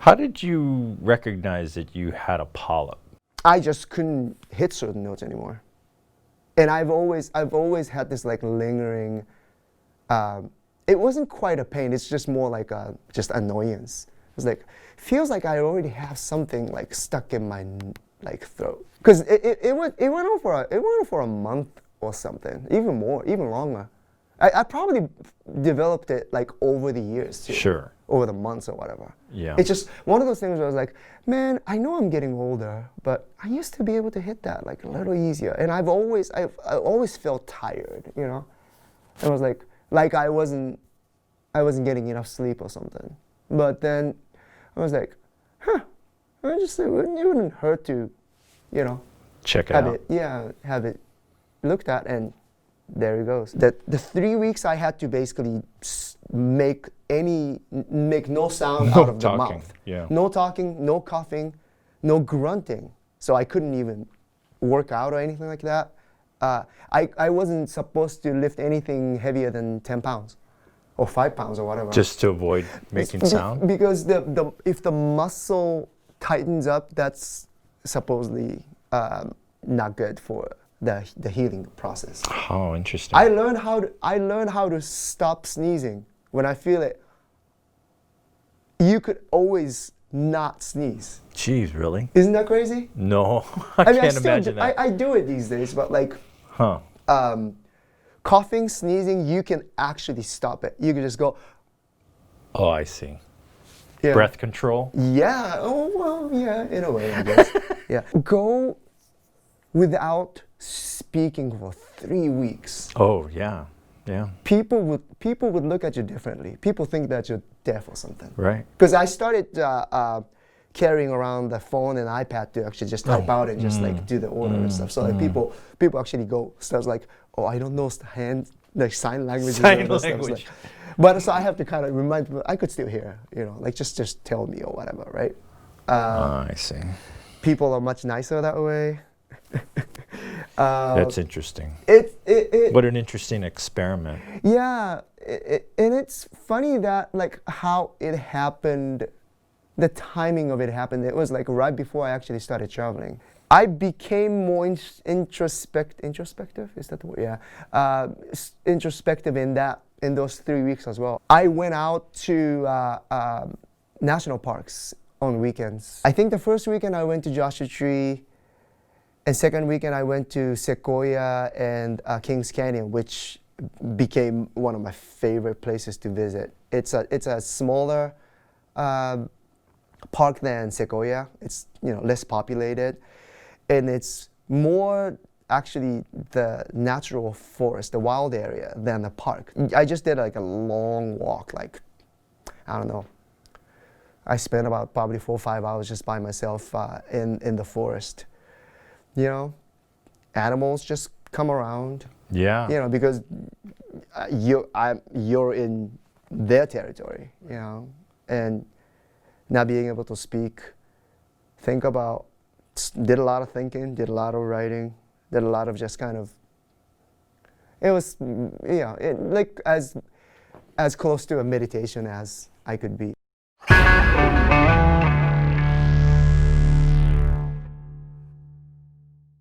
How did you recognize that you had a polyp? I just couldn't hit certain notes anymore. And I've always had this like lingering, it wasn't quite a pain, it's just more like just annoyance. It's like, feels like I already have something like stuck in my like throat. Because it went on for a month or something, even more, even longer. I probably developed it like over the years too. Sure. Over the months or whatever. Yeah. It's just one of those things where I was like, man, I know I'm getting older, but I used to be able to hit that like a little easier. And I always felt tired, you know? And I was like I wasn't getting enough sleep or something. But then I was like, it wouldn't hurt to, you know, Check it out. Have it looked at, and there it goes. The 3 weeks I had to basically make no sound out of the mouth. Yeah. No talking, no coughing, no grunting. So I couldn't even work out or anything like that. I wasn't supposed to lift anything heavier than 10 pounds or 5 pounds or whatever. Just to avoid making sound? Because if the muscle tightens up, that's supposedly not good for the healing process. Oh, interesting. I learned how to stop sneezing when I feel it. You could always not sneeze. Jeez, really? Isn't that crazy? No, I mean, can't imagine that. I do it these days, but like, coughing, sneezing, you can actually stop it. You can just go. Oh, I see. Yeah. Breath control? Yeah. Oh, well, yeah, in a way, I guess. Yeah. Go without speaking for 3 weeks. Oh, yeah. Yeah. People would look at you differently. People think that you're deaf or something. Right. Because I started carrying around the phone and iPad to actually just type out and just like do the order and stuff. So like people actually go stuff like, oh, I don't know sign language. Sign language. But so I have to kind of remind people I could still hear, you know, like just tell me or whatever, right? I see. People are much nicer that way. That's interesting. What an interesting experiment. Yeah, and it's funny that like how it happened, the timing of it happened. It was like right before I actually started traveling. I became more introspective. Is that the word? Yeah, introspective in those 3 weeks as well. I went out to national parks on weekends. I think the first weekend I went to Joshua Tree. And second weekend I went to Sequoia and Kings Canyon, which became one of my favorite places to visit. It's a smaller park than Sequoia. It's less populated, and it's more actually the natural forest, the wild area, than the park. I just did like a long walk, like I don't know. I spent about probably 4 or 5 hours just by myself in the forest. You know, animals just come around. Yeah. You know, because you're in their territory. You know, and not being able to speak, did a lot of thinking, did a lot of writing, did a lot of just kind of. It was like as close to a meditation as I could be.